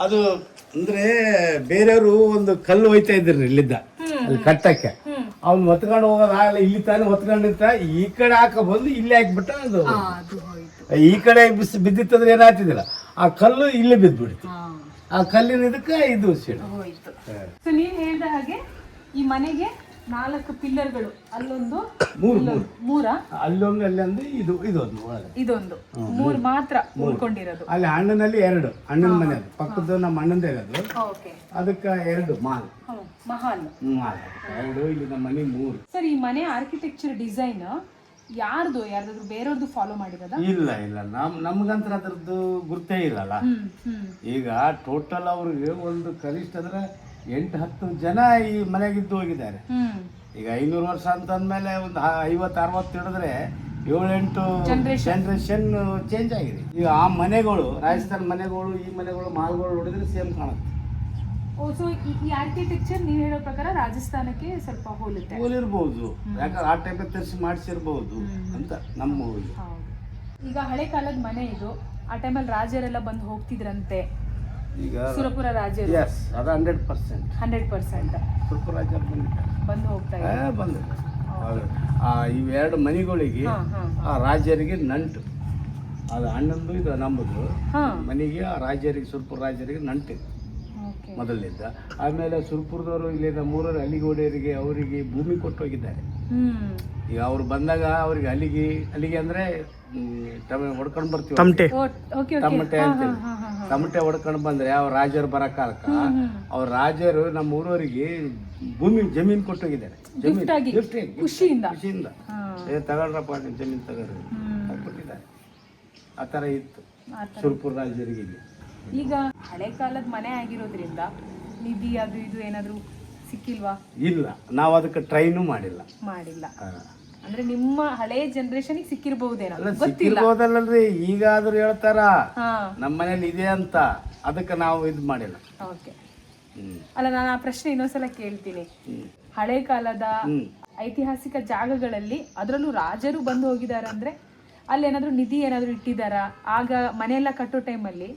ಅದು ಅಂದ್ರೆ ಬೇರೆಯವರು ಒಂದು ಕಲ್ಲು ಹೋಯ್ತಾ ಇದ್ರಿ ಇಲ್ಲಿದ್ದ, ಅಲ್ಲಿ ಕಟ್ಟಕ್ಕೆ. ಅವ್ನು ಹೊತ್ಕೊಂಡು ಹೋಗೋದಾಗಲ್ಲ, ಇಲ್ಲಿ ತಾನೇ ಹೊತ್ಕೊಂಡಿರ್ತ, ಈ ಕಡೆ ಹಾಕ ಬಂದು ಇಲ್ಲಿ ಹಾಕಿಬಿಟ್ಟ. ಅದು ಈ ಕಡೆ ಬಿದ್ದಿತ್ತಂದ್ರೆ ಏನಾಗ್ತಿದಿಲ್ಲ, ಆ ಕಲ್ಲು ಇಲ್ಲೇ ಬಿದ್ದ್ಬಿಡ್ತು. ಆ ಕಲ್ಲಿನ ಇದಕ್ಕೆ ಇದು ಸೊ ನೀವ್ ಹೇಳ್ದ ಹಾಗೆ ಈ ಮನೆಗೆ 4 ಪಿಲ್ಲರ್ಗಳು, ಅಲ್ಲೊಂದು ಮೂರ, ಅಲ್ಲೊಂದು, ಅಲ್ಲೊಂದು, ಇದೊಂದು ಒಳಗೆ, ಇದೊಂದು 3 ಮಾತ್ರ ಉಳ್ಕೊಂಡಿರೋದು. ಅಲ್ಲಿ ಅಣ್ಣನಲ್ಲಿ 2 ಅಣ್ಣನ ಮನೆ, ಅದು ಪಕ್ಕದ ನಮ್ಮ ಅಣ್ಣಂದೇ ಇರೋದು. ಅದಕ್ಕೆ 2 ಮಹಲ್ 2, ಇಲ್ಲಿ ನಮ್ಮ ಮನೆ 3. ಸರ್, ಈ ಮನೆ ಆರ್ಕಿಟೆಕ್ಚರ್ ಡಿಸೈನ್ ಯಾರ್ದಾದ್ರು ಬೇರೆಯವ್ರದ್ದು ಫಾಲೋ ಮಾಡಿರೋದ? ಇಲ್ಲ, ನಮ್ಗಂತ್ರ ಅದ್ರದ್ದು ಗುರ್ತೇ ಇಲ್ಲಲ್ಲ. ಈಗ ಟೋಟಲ್ ಅವ್ರಿಗೆ ಒಂದು ಕನಿಷ್ಠ ಅಂದ್ರೆ 8-10 ಜನ ಈ ಮನೆಗಿದ್ದು ಹೋಗಿದ್ದಾರೆ. ಈಗ 500 ವರ್ಷ ಅಂತಂದ್ಮೇಲೆ ಒಂದು 50-60 ಹಿಡಿದ್ರೆ 7-8 ಜನರೇಷನ್ ಚೇಂಜ್ ಆಗಿದೆ. ಈಗ ಆ ಮನೆಗಳು, ರಾಜಸ್ಥಾನ ಮನೆಗಳು, ಈ ಮನೆಗಳು, ಮಾಲ್ಗಳು ನೋಡಿದ್ರೆ ಸೇಮ್ ಕಾಣುತ್ತೆ. ಸೊ ಈ ಆರ್ಕಿಟೆಕ್ಚರ್ ನೀವು ಹೇಳೋ ಪ್ರಕಾರ ರಾಜಸ್ಥಾನಕ್ಕೆ ಸ್ವಲ್ಪ ಹೋಲಿರ್ಬಹುದು, ಯಾಕಂದ್ರೆ ಆ ಟೈಪ್ ತರಿಸಿ ಮಾಡಿಸಿರ್ಬಹುದು ಅಂತ ನಮ್ಮ. ಈಗ ಹಳೆ ಕಾಲದ ಮನೆ ಇದು. ಆ ಟೈಮಲ್ಲಿ ರಾಜರೆಲ್ಲ ಬಂದು ಹೋಗ್ತಿದ್ರಂತೆ. ಈಗ ಸುರಪುರ ರಾಜರು, ಅದು 100% ಸುರಪುರ ರಾಜರು ಬಂದು ಹೋಗ್ತಾ ಇದ್ದಾರೆ. ಇವೆರಡು ಮನೆಗಳಿಗೆ ಆ ರಾಜರಿಗೆ ನಂಟು. ಅದು ಅಣ್ಣಂದು, ಇದು ನಮ್ಮದು ಮನೆಗೆ. ಆ ರಾಜರಿಗೆ, ಸುರಪುರ ರಾಜರಿಗೆ ನಂಟಿತ್ತು ಮೊದಲಿದ್ದ. ಆಮೇಲೆ ಸುರಪುರದವರು ಇಲ್ಲಿಂದ 3 ಅಲಿಗೋಡೆಯರಿಗೆ ಅವರಿಗೆ ಭೂಮಿ ಕೊಟ್ಟು ಹೋಗಿದ್ದಾರೆ. ಈಗ ಅವ್ರು ಬಂದಾಗ ಅವ್ರಿಗೆ ಅಲ್ಲಿಗೆ ಅಂದ್ರೆ ಹೊಡ್ಕೊಂಡು ಬರ್ತೀವಿ, ತಮಟೆ ಅಂತೀವಿ. ತಮಟೆ ಹೊಡ್ಕೊಂಡು ಬಂದ್ರೆ ಅವ್ರ ರಾಜರು ಬರೋ ಕಾಲಕ್ಕ ಅವ್ರ ರಾಜರು ನಮ್ಮ ಊರವರಿಗೆ ಜಮೀನ್ ಕೊಟ್ಟೋಗಿದ್ದಾರೆ. ಖುಷಿಯಿಂದ ತಗೊಳ್ರಪ್ಪ ಜಮೀನ್ ತಗೊಳ್ರಿ ಕೊಟ್ಟಿದ್ದಾರೆ. ಆ ತರ ಇತ್ತು ಸುರಪುರ ರಾಜರಿಗೆ. ಈಗ ಹಳೆ ಕಾಲದ ಮನೆ ಆಗಿರೋದ್ರಿಂದ ನಿಧಿ ಅದು ಇದು ಏನಾದ್ರು ಸಿಕ್ಕಿಲ್ವಾ? ಇಲ್ಲ, ನಾವು ಅದಕ್ಕೆ ಟ್ರೈನು ಮಾಡಿಲ್ಲ. ಅಂದ್ರೆ ನಿಮ್ಮ ಹಳೆ ಜನರೇಷನ್ ಸಿಕ್ಕಿರಬಹುದೇನೋ ಗೊತ್ತಿಲ್ಲ. ಈಗಾದ್ರೂ ಹೇಳ್ತಾರ ನಮ್ಮ ಮನೇಲಿ ಇದೆ ಅಂತ, ಅದಕ್ಕೆ ನಾವು ಇದು ಮಾಡಿಲ್ಲ. ಅಲ್ಲ, ನಾನು ಆ ಪ್ರಶ್ನೆ ಇನ್ನೊಂದ್ಸಲ ಕೇಳ್ತೀನಿ. ಹಳೆ ಕಾಲದ ಐತಿಹಾಸಿಕ ಜಾಗಗಳಲ್ಲಿ, ಅದರಲ್ಲೂ ರಾಜರು ಬಂದು ಹೋಗಿದಾರ ಅಂದ್ರೆ ಅಲ್ಲಿ ಏನಾದ್ರು ನಿಧಿ ಏನಾದ್ರು ಇಟ್ಟಿದಾರ? ಆಗ ಮನೆಯೆಲ್ಲ ಕಟ್ಟೋ ಟೈಮಲ್ಲಿ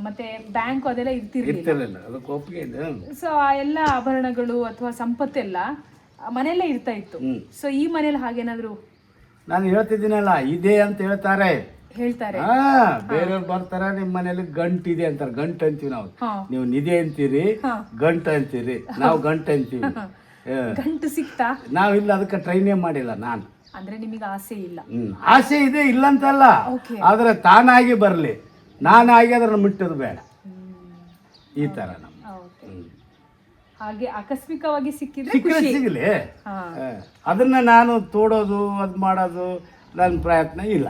ಮತ್ತೆ ಬ್ಯಾಂಕ್ ಅದೆಲ್ಲ ಇರ್ತಿರ್ಲಿಲ್ಲ. ಇರ್ತಿರ್ಲಿಲ್ಲ, ಅದಕ್ಕೆ ಒಪ್ಪಿಗೆ ಇದೆ. ಸೊ ಆ ಎಲ್ಲ ಆಭರಣಗಳು ಅಥವಾ ಸಂಪತ್ತೆಲ್ಲ ಮನೆಯಲ್ಲೇ ಇರ್ತಾ ಇತ್ತು. ಸೊ ಈ ಮನೇಲಿ ಹಾಗೇನಾದ್ರು ನಾನು ಹೇಳ್ತಿದ್ದೀನಲ್ಲ, ಇದೆ ಅಂತ ಹೇಳ್ತಾರೆ. ಬೇರೆಯವ್ರು ಬರ್ತಾರ ನಿಮ್ ಮನೇಲಿ ಗಂಟ್ ಇದೆ ಅಂತಾರೆ. ಗಂಟ್ ಅಂತೀವಿ ನಾವು, ನೀವು ನಿಧಿ ಅಂತೀರಿ, ಗಂಟ್ ಅಂತೀರಿ, ನಾವು ಗಂಟ್ ಅಂತೀವಿ. ಗಂಟು ಸಿಕ್ತಾ? ನಾವಿಲ್ಲ, ಅದಕ್ಕೆ ಟ್ರೈನೇ ಮಾಡಿಲ್ಲ ನಾನು. ಅಂದ್ರೆ ನಿಮಗೆ ಆಸೆ ಇಲ್ಲ? ಆಸೆ ಇದೆ, ಇಲ್ಲ ಅಂತಲ್ಲ, ಆದ್ರೆ ತಾನಾಗಿ ಬರ್ಲಿ, ನಾನಾಗಿ ಅದನ್ನ ಮುಟ್ಟೋದು ಬೇಡ, ಈ ತರ ನಮ್ಮ. ಹಾಗೆ ಆಕಸ್ಮಿಕವಾಗಿ ಸಿಕ್ಕಿದ್ರೆ ಸಿಗಲಿ, ಅದನ್ನ ನಾನು ತೋಡೋದು ಅದ್ ಮಾಡೋದು ನನ್ನ ಪ್ರಯತ್ನ ಇಲ್ಲ.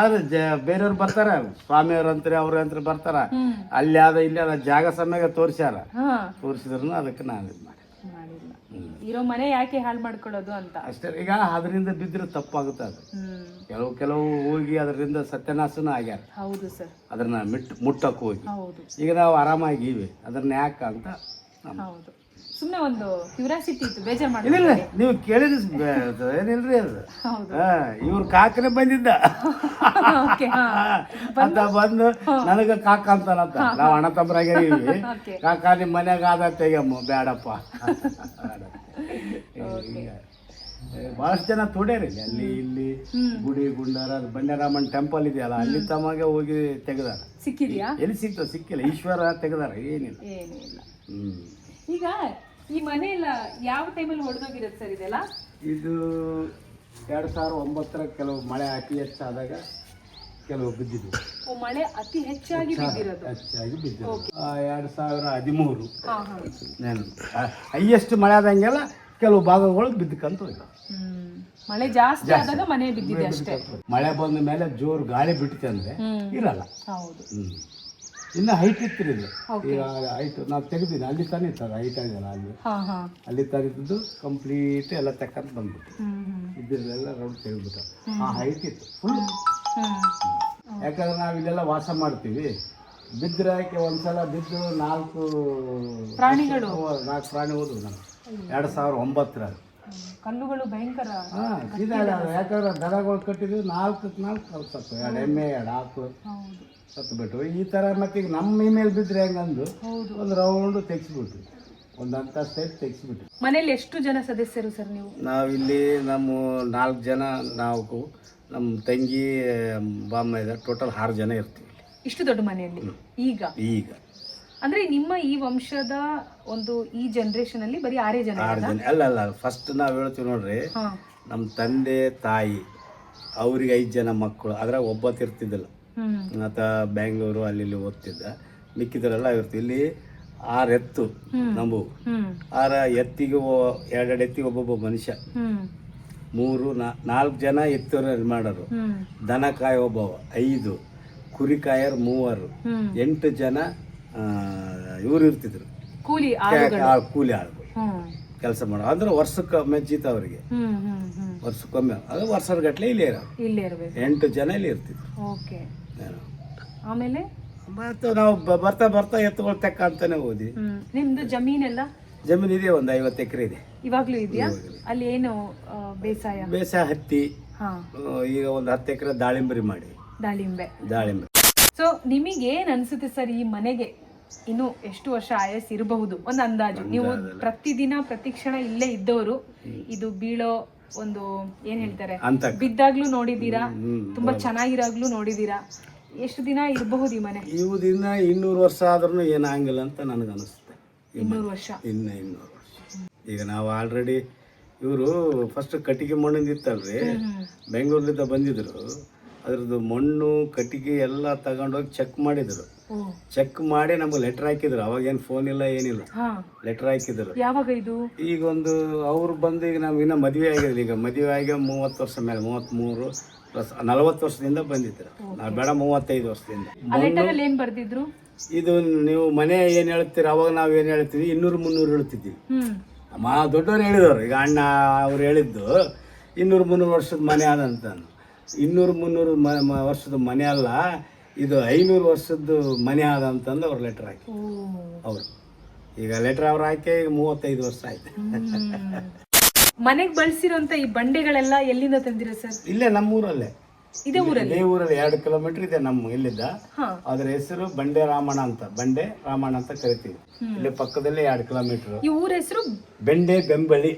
ಆದ್ರೆ ಬೇರೆಯವ್ರು ಬರ್ತಾರ, ಸ್ವಾಮಿಯವ್ರ ಅಂತಾರೆ, ಅವ್ರ ಅಂತ ಬರ್ತಾರ, ಅಲ್ಲಿ ಅದ ಇಲ್ಲಿ ಅದ ಜಾಗ ಸಮಯ ತೋರಿಸ್ಯಾರ, ತೋರಿಸಿದ್ರು ಅದಕ್ಕೆ ನಾನು ಇದು ಮಾಡಿ ಇರೋ ಮನೆ ಯಾಕೆ ಹಾಳು ಮಾಡ್ಕೊಳ್ಳೋದು ಅಂತ ಅಷ್ಟೇ. ಈಗ ಅದರಿಂದ ಬಿದ್ದರೆ ತಪ್ಪಾಗುತ್ತೆ. ಅದು ಕೆಲವು ಹೋಗಿ ಅದರಿಂದ ಸತ್ಯನಾಶನೂ ಆಗ್ಯಾರ. ಹೌದು ಸರ್, ಅದನ್ನ ಮುಟ್ಟಕ್ಕೆ ಹೋಗಿ. ಈಗ ನಾವು ಆರಾಮಾಗಿವಿ, ಅದನ್ನ ಯಾಕ ಅಂತ. ಹೌದು, ಸುಮ್ಮನೆ ಒಂದು ಕ್ಯೂರಿಯಾಸಿಟಿ ಇತ್ತು, ಬೇಜಾರು ಮಾಡಿಲ್ಲ. ನೀವು ಕೇಳಿದ್ರೆ ಏನಿಲ್ರಿ, ಅದು ಇವ್ರ ಕಾಕನೇ ಬಂದಿದ್ದ ಅಂತ ಬಂದು ನನಗ ಕಾಕ ಅಂತಾನಂತ. ನಾವು ಅಣ್ಣ ತಮ್ಮರಾಗಿವಿ, ಕಾಕ ನಿಮ್ ಮನ್ಯಾಗ ಆದ ತೆಗಮ್ಮ, ಬೇಡಪ್ಪ. ಬಹಳಷ್ಟು ಜನ ತೋಡ್ಯಾರಿ ಅಲ್ಲಿ ಇಲ್ಲಿ ಗುಡಿ ಗುಂಡಾರ, ಬಂಡರಾಮನ್ ಟೆಂಪಲ್ ಇದೆಯಲ್ಲ, ಅಲ್ಲಿ ತಮಗೆ ಹೋಗಿ ತೆಗೆದಾರ. ಸಿಕ್ಕಿದ್ಯಾ? ಎಲ್ಲಿ ಸಿಕ್ತ? ಸಿಕ್ಕಿಲ್ಲ, ಈಶ್ವರ ತೆಗೆದಾರ, ಏನಿಲ್ಲ. ಈಗ ಈ ಮನೆ ಎಲ್ಲ ಯಾವ ಟೈಮಲ್ಲಿ ಹೊಡೆದೋಗಿರುತ್ತೆ ಸರ್ ಇದೆಲ್ಲ? ಇದು 2009 ಕೆಲವು ಮಳೆ ಅತಿ ಹೆಚ್ಚಾದಾಗ ಕೆಲವು ಬಿದ್ದಿದ್ವು. ಮಳೆ ಅತಿ ಹೆಚ್ಚಾಗಿ ಬಿದ್ದಿರೋದು? ಹೆಚ್ಚಾಗಿ ಬಿದ್ದಿರೋದು 2013 ಹೈಯೆಸ್ಟ್ ಮಳೆ ಆದಂಗೆಲ್ಲ ಕೆಲವು ಭಾಗಗಳು ಬಿದ್ದಕ್ಕಂತ ಹೋಯ್ತು. ಮಳೆ ಜಾಸ್ತಿ ಆದಾಗ ಮನೆ ಬಿದ್ದಿದೆ ಅಷ್ಟೇ. ಮಳೆ ಬಂದ ಮೇಲೆ ಜೋರು ಗಾಳಿ ಬಿಟ್ಟಿದೆ ಅಂದ್ರೆ ಇರಲ್ಲ. ಹೌದು. ಇನ್ನು ಹೈಟ್ ಇತ್ತು ಇದು. ಈಗ ಹೈಟ್ ನಾವು ತೆಗೆದಿನಿ, ಅಲ್ಲಿ ತಾನೇ ಇರ್ತದೆ ಹೈಟ್ ಆಗಿಲ್ಲ, ಅಲ್ಲಿ ತೆಗೆದಿದ್ದು ಕಂಪ್ಲೀಟ್ ಎಲ್ಲ ತಕ್ಕಂತ ಬಂದ್ಬಿಟ್ಟು ಇದ್ರಲ್ಲೆಲ್ಲ ರೌಂಡ್ ತೆಗೆದ್ಬಿಟ್ಟು ಆ ಹೈಟ್ ಇತ್ತು ಫುಲ್. ಯಾಕಂದ್ರೆ ನಾವು ಇಲ್ಲೆಲ್ಲ ವಾಸ ಮಾಡ್ತೀವಿ. ಬಿದ್ದರೆ ಒಂದ್ಸಲ ಬಿದ್ದು 4 ಪ್ರಾಣಿ ಹೋದ್ವು ನಾನು 2009 ಕಲ್ಲುಗಳು ಭಯಂಕರ. ಯಾಕಂದ್ರೆ ದನಗಳು ಕಟ್ಟಿದ್ವಿ 4 ಸತ್ತು, 2 ಎಮ್ಮೆ 2 ಆಕು ಸತ್ತು ಬಿಟ್ಟು. ಈ ಥರ ಮತ್ತೆ ಈಗ ನಮ್ಮ ಮೇಲೆ ಬಿದ್ದರೆ ಹೆಂಗಂದು ಒಂದು ರೌಂಡು ತೆಗ್ಸಿಬಿಟ್ವಿ, ಒಂದು ಅಂತಸ್ತು ತೆಗ್ಸಿಬಿಟ್ವಿ. ಮನೇಲಿ ಎಷ್ಟು ಜನ ಸದಸ್ಯರು ಸರ್ ನೀವು? ನಾವಿಲ್ಲಿ ನಮ್ಮ 4 ಜನ, ನಾವು ನಮ್ಮ ತಂಗಿ ಬಾಮ್ಮ ಇದೆ, ಟೋಟಲ್ 6 ಜನ ಇರ್ತೀವಿ. ಇಷ್ಟು ದೊಡ್ಡ ಮನೆಯಲ್ಲಿ ಈಗ ಅಂದ್ರೆ ನಿಮ್ಮ ಈ ವಂಶದ ಒಂದು ಈ ಜನರೇಷನ್ ಅಲ್ಲಿ ಬರೀ 6 ಜನ? ಅಲ್ಲ, ಫಸ್ಟ್ ನಾವು ಹೇಳ್ತೀವಿ ನೋಡ್ರಿ, ನಮ್ಮ ತಂದೆ ತಾಯಿ ಅವ್ರಿಗೆ 5 ಜನ ಮಕ್ಕಳು, ಅದ್ರ ಒಬ್ಬ ಇರ್ತಿದ್ದಿಲ್ಲ, ಆತ ಬ್ಯಾಂಗ್ಳೂರು ಅಲ್ಲಿ ಇಲ್ಲಿ ಓದ್ತಿದ್ದ, ಮಿಕ್ಕಿದರೆಲ್ಲ ಇರ್ತೀವಿ. ಇಲ್ಲಿ 6 ಎತ್ತು ನಮ್ಮವು, 6 ಎತ್ತಿಗೆ 2 ಎತ್ತಿಗೆ ಒಬ್ಬೊಬ್ಬ ಮನುಷ್ಯ, 4 ಜನ ಎತ್ತವ್ರು ಮಾಡೋರು, ದನ ಕಾಯ ಒಬ್ಬವ 5, ಕುರಿ ಕಾಯರ್ 3, 8 ಜನ ಇವ್ರು ಇರ್ತಿದ್ರು, ಕೂಲಿ ಆಳುಗಳು ಕೆಲಸ ಮಾಡೋ. ಅಂದ್ರೆ ವರ್ಷಕ್ಕೆ ಮೆಜ್ಜಿತ ಅವ್ರಿಗೆ, ವರ್ಷಕ್ಕೊಮ್ಮೆ, ಅದು ವರ್ಷದ ಗಟ್ಲೆ ಇಲ್ಲೇ ಇರೋದು. 8 ಜನ ಇಲ್ಲಿ ಇರ್ತಿದ್ರು. ಆಮೇಲೆ ಮತ್ತೆ ನಾವು ಬರ್ತಾ ಎತ್ತುಗಳು ತೆಕ್ಕ ಅಂತಾನೆ ಹೋದ್ವಿ. ನಿಮ್ದು ಜಮೀನೆಲ್ಲ? ಜಮೀನು ಇದೆ, ಒಂದು 50 ಎಕರೆ ಇದೆ. ಇವಾಗ್ಲೂ ಇದೆಯಾ? ಅಲ್ಲಿ ಏನು ಬೇಸಾಯ? ಹತ್ತಿ. ಈಗ ಒಂದು 10 ಎಕರೆ ದಾಳಿಂಬೆ. ಸೊ ನಿಮಗೆ ಏನ್ ಅನ್ಸುತ್ತೆ ಸರ್, ಈ ಮನೆಗೆ ಇನ್ನು ಎಷ್ಟು ವರ್ಷ ಆಯಸ್ ಇರಬಹುದು ಒಂದು ಅಂದಾಜು? ನೀವು ಪ್ರತಿದಿನ ಪ್ರತಿಕ್ಷಣ ಇಲ್ಲೇ ಇದ್ದವರು, ಇದು ಬೀಳೋ ಒಂದು ಏನ್ ಹೇಳ್ತಾರೆ, ಬಿದ್ದಾಗ್ಲೂ ನೋಡಿದೀರಾ, ತುಂಬಾ ಚೆನ್ನಾಗಿರಾಗ್ಲೂ ನೋಡಿದೀರಾ, ಎಷ್ಟು ದಿನ ಇರಬಹುದು ಈ ಮನೆ? ಇವು ದಿನ 200 ವರ್ಷ ಆದ್ರೂ ಏನಾಗಿಲ್ಲ ಅಂತ ನನಗೆ ಅನಿಸುತ್ತೆ. 200 ವರ್ಷ? ಇನ್ನು 200 ವರ್ಷ. ಈಗ ನಾವು ಆಲ್ರೆಡಿ ಇವರು ಫಸ್ಟ್ ಕಟ್ಟಿಗೆ ಮಣ್ಣಿಂದ ಇತ್ತಲ್ರಿ, ಬೆಂಗಳೂರಿಂದ ಬಂದಿದ್ರು, ಅದ್ರದ್ದು ಮಣ್ಣು ಕಟ್ಟಿಗೆ ಎಲ್ಲ ತಗೊಂಡೋಗಿ ಚೆಕ್ ಮಾಡಿದ್ರು. ಚೆಕ್ ಮಾಡಿ ನಮ್ಗೆ ಲೆಟರ್ ಹಾಕಿದ್ರು. ಅವಾಗೇನು ಫೋನ್ ಇಲ್ಲ, ಏನಿಲ್ಲ, ಲೆಟರ್ ಹಾಕಿದ್ರು. ಯಾವಾಗ ಇದು? ಈಗ ಒಂದು ಅವ್ರು ಬಂದು, ಈಗ ನಮ್ಗೆ ಇನ್ನೂ ಮದುವೆ ಆಗಿದ್ರು. ಈಗ ಮದುವೆ ಆಗಿ 30 ವರ್ಷ ಮೇಲೆ, 33 ಪ್ಲಸ್ 40 ವರ್ಷದಿಂದ ಬಂದಿದ್ರು. ನಾವು ಬೇಡ 35 ವರ್ಷದಿಂದ. ಏನ್ ಬರ್ದಿದ್ರು? ಇದು ನೀವು ಮನೆ ಏನ್ ಹೇಳ್ತೀರಿ, ಅವಾಗ ನಾವ್ ಏನ್ ಹೇಳ್ತೀವಿ, 200-300 ಹೇಳ್ತಿದ್ವಿ. ದೊಡ್ಡವ್ರು ಹೇಳಿದವ್ರು. ಈಗ ಅಣ್ಣ ಅವ್ರು ಹೇಳಿದ್ದು 200-300 ವರ್ಷದ ಮನೆ ಆದಂತ. 200-300 ವರ್ಷದ ಮನೆ ಅಲ್ಲ, ಇದು 500 ವರ್ಷದ ಮನೆ ಆದ ಅಂತಂದು ಅವ್ರು ಲೆಟರ್ ಹಾಕಿ. ಅವ್ರು ಈಗ ಲೆಟರ್ ಅವ್ರು ಹಾಕಿ 35 ವರ್ಷ ಆಯ್ತು. ಮನೆಗೆ ಬಳಸಿರುವಂತ ಈ ಬಂಡೆಗಳೆಲ್ಲ ಎಲ್ಲಿಂದ ತಂದಿರೋ ಸರ್? ಇಲ್ಲೇ ನಮ್ಮೂರಲ್ಲೇ. ಇದೇ ಊರಲ್ಲಿ? ಇದೇ ಊರಲ್ಲಿ 2 ಕಿಲೋಮೀಟರ್ ಇದೆ ನಮ್ಮ ಇಲ್ಲಿದ್ದ. ಹಾ. ಅದ್ರ ಹೆಸರು ಬಂಡೆ ರಾಮಣ್ಣ ಅಂತ, ಬಂಡೆ ರಾಮಣ್ಣ ಅಂತ ಕರಿತೀವಿ. ಇಲ್ಲಿ ಪಕ್ಕದಲ್ಲೇ 2 ಕಿಲೋಮೀಟರ್. ಈ ಊರ ಹೆಸರು ಬೆಂಡೆ ಬೆಂಬಳಿ.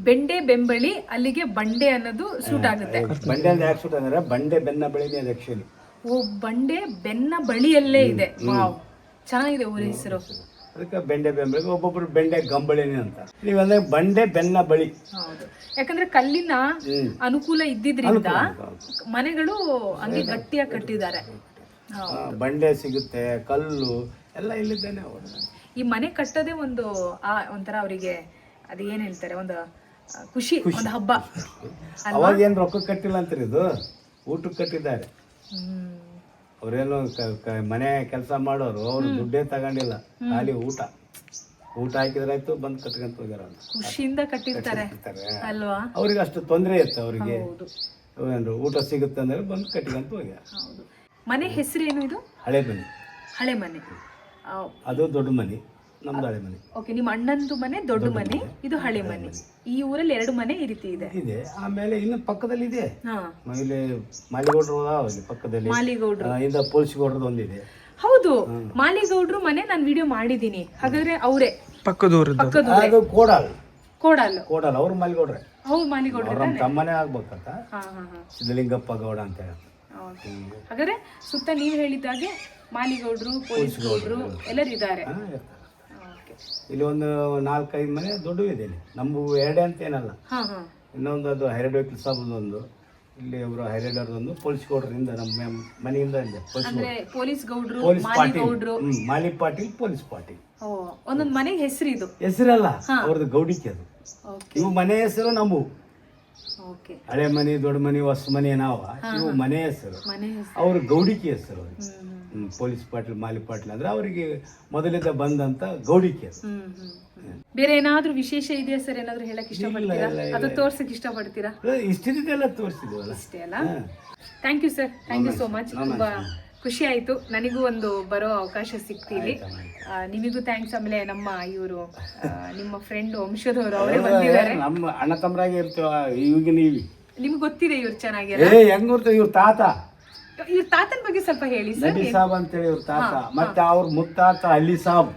ಬೆಂಡೆ ಬೆಂಬಳಿ, ಅಲ್ಲಿಗೆ ಬಂಡೆ ಅನ್ನೋದು ಸೂಟ್ ಆಗುತ್ತೆ. ಬಂಡೆ ಅಂದ್ರೆ ಯಾಕೆ ಸೂಟ್ ಅಂದ್ರೆ ಬಂಡೆ ಬೆನ್ನ ಬಳಿನೇ ಅದು ಆಕ್ಚುಲಿ. ಓ, ಬಂಡೆ ಬೆನ್ನ ಬಳಿಯಲ್ಲೇ ಇದೆ. ವಾವ್, ಚೆನ್ನಾಗಿದೆ ಊರ ಹೆಸರು. ಅದಕ್ಕೆ ಬೆಂಡೆ ಬೆಂಬಳಿ, ಒಬ್ಬೊಬ್ರು ಬೆಂಡೆ ಗಂಬಳಿನಿ ಅಂತ. ನೀವಂದ್ರೆ ಬಂಡೆ ಬೆನ್ನ ಬಳಿ. ಹೌದು, ಯಾಕಂದ್ರೆ ಕಲ್ಲಿನ ಅನುಕೂಲ ಇದ್ದಿದ್ರಿಂದ ಮನೆಗಳು ಹಂಗೆ ಗಟ್ಟಿಯಾಗಿ ಕಟ್ಟಿದ್ದಾರೆ. ಬಂಡೆ ಸಿಗುತ್ತೆ, ಕಲ್ಲು ಎಲ್ಲ ಇಲ್ಲಿದ್ದೇನೆ. ಈ ಮನೆ ಕಟ್ಟೋದೇ ಒಂದು ಒಂಥರ ಅವರಿಗೆ ಅದು ಏನ್ ಹೇಳ್ತಾರೆ, ಒಂದು ಖುಷಿ, ಒಂದು ಹಬ್ಬ. ಅವಾಗ ಏನ್ ರೊಕ್ಕ ಕಟ್ಟಿಲ್ಲ ಅಂತೀರಿ, ಇದು ಊಟಕ್ಕೆ ಕಟ್ಟಿದ್ದಾರೆ. ಅವ್ರೇನು ಮನೆ ಕೆಲಸ ಮಾಡೋರು, ಅವ್ರು ದುಡ್ಡೇ ತಗೊಂಡಿಲ್ಲ, ಖಾಲಿ ಊಟ ಹಾಕಿದ್ರಾಯ್ತು, ಬಂದು ಕಟ್ಕೊಂತ ಹೋಗ್ಯಾರ. ಖುಷಿಯಿಂದ ಕಟ್ಟಿರ್ತಾರೆ ಅಲ್ವಾ? ಅವ್ರಿಗೆ ಅಷ್ಟು ತೊಂದರೆ ಇತ್ತು ಅವರಿಗೆ. ಊಟ ಸಿಗುತ್ತೆ ಅಂದ್ರೆ ಬಂದು ಕಟ್ಕೊಂತ ಹೋಗ್ಯಾರ. ಮನೆ ಹೆಸರು ಏನು? ಇದು ಹಳೆ ಮನೆ. ಹಳೆ ಮನೆ. ಅದು ದೊಡ್ಡ ಮನೆ, ನಮ್ದು ಹಳೆ ಮನೆ. ಓಕೆ, ನಿಮ್ಮ ಅಣ್ಣಂದು ಮನೆ ದೊಡ್ಡ ಮನೆ, ಇದು ಹಳೆ ಮನೆ. ಈ ಊರಲ್ಲಿ 2 ಮನೆ ಈ ರೀತಿ ಇದೆ. ಆಮೇಲೆ ಇನ್ನು ಪಕ್ಕದಲ್ಲಿ ಇದೆ, ಇಲ್ಲಿ ಮಾಲಿಗೌಡ್ರು ಇಲ್ಲಿ ಪಕ್ಕದಲ್ಲಿ. ಮಾಲಿಗೌಡ್ರು ಇಂದ ಪೊಲೀಸ್ಗೌಡ್ರದ್ದು ಒಂದಿದೆ. ಹೌದು, ಮಾಲಿಗೌಡ್ರು ಮನೆ ನಾನು ವಿಡಿಯೋ ಮಾಡಿದೀನಿ. ಹಾಗಾದ್ರೆ ಅವರೇ ಪಕ್ಕದೂರು. ಕೋಡಲ್ ಅವ್ರು ಮಾಲಿಗೌಡ್ರೆ. ಹೌದು, ಮಾಲಿಗೌಡ್ರು ನಮ್ಮ ತಮ್ಮನೇ ಆಗ್ಬೇಕಂತ, ಸಿದ್ದಲಿಂಗಪ್ಪ ಗೌಡ ಅಂತ ಹೇಳಿ. ಹಾಗಾದ್ರೆ ಸುತ್ತ ನೀವು ಹೇಳಿದಾಗೆ ಮಾಲಿಗೌಡ್ರು, ಪೊಲೀಸ್ ಗೌಡ್ರು ಎಲ್ಲರೂ ಇದ್ದಾರೆ. ಇಲ್ಲಿ ಒಂದು 4-5 ಮನೆ ದೊಡ್ಡ ಇದೆ. ಇಲ್ಲಿ ನಮ್ದು 2 ಅಂತ ಏನಲ್ಲ, ಇನ್ನೊಂದು ಅದು ಹೈರೇಡ್ ಸಾಬ್, ಇಲ್ಲಿ ಅವರು ಹೈರೇಡರ್ದೊಂದು, ಪೊಲೀಸ್ ಗೌಡ್ರಿಂದ ನಮ್ಮ ಮನೆಯಿಂದ ಪೊಲೀಸ್ ಗೌಡ್ರು, ಮಾಲಿ ಪಾಟೀಲ್, ಪೊಲೀಸ್ ಪಾಟೀಲ್. ಒಂದೊಂದು ಮನೆಗೆ ಹೆಸರು. ಇದು ಹೆಸರಲ್ಲ, ಅವ್ರದ್ದು ಗೌಡಿಕೆ ಅದು. ಇವು ಮನೆ ಹೆಸರು ನಮ್ಮವು. ಹಳೆ ಮನೆ, ದೊಡ್ಡ ಮನೆ, ಹೊಸ ಮನೆ ನಾವ. ಇವು ಮನೆ ಹೆಸರು, ಅವ್ರ ಗೌಡಿಕೆ ಹೆಸರು. ಪೊಲೀಸ್ ಪಾಟೀಲ್, ಮಾಲಿ ಪಾಟೀಲ್ ಅಂದ್ರೆ ಅವರಿಗೆ ಮೊದಲಿಂದ ಬಂದಂತ ಗೌಡಿಕೆ. ಬೇರೆ ಏನಾದ್ರೂ ವಿಶೇಷ ಇದೆಯಾ ಸರ್? ಏನಾದ್ರೂ ಹೇಳಕ್ ಇಷ್ಟಪಡ್ತೀರಾ ಅಥವಾ ತೋರ್ಸಕ್ ಇಷ್ಟಪಡ್ತೀರಾ? ಇಷ್ಟಿದೆಲ್ಲ ತೋರಿಸಿದ್ವಲ್ಲ, ಅಷ್ಟೇ ಅಲ್ಲ. Thank you sir, thank you so much. ತುಂಬಾ ಖುಷಿ ಆಯ್ತು, ನನಗೂ ಒಂದು ಬರೋ ಅವಕಾಶ ಸಿಕ್ತಿಲ್ಲಿ. ನಿಮಗೂ ಥ್ಯಾಂಕ್ಸ್. ಆಮೇಲೆ ನಮ್ಮ ಇವರು ನಿಮ್ಮ ಫ್ರೆಂಡ್ ವಂಶದವರು, ಅವರೇ ಬಂದಿದ್ದಾರೆ. ನಮ್ಮ ಅಣ್ಣ ತಮ್ಮರಾಗಿ ಇರ್ತೀವ. ಈಗ ನೀವು ನಿಮ್ಗೆ ಗೊತ್ತಿದೆ ಇವ್ರು ಚೆನ್ನಾಗಿ? ಹೆಂಗ್ ಗೊತ್ತ, ಇವ್ರ ತಾತ, ಇವ್ರ ತಾತನ ಬಗ್ಗೆ ಸ್ವಲ್ಪ ಹೇಳಿ ಸರ್. ನಬಿ ಸಾಬ್ ಅಂತೇಳಿ ಇವ್ರ ತಾತ, ಮತ್ತೆ ಅವ್ರ ಮುತ್ತಾತ ಅಲಿ ಸಾಬ್.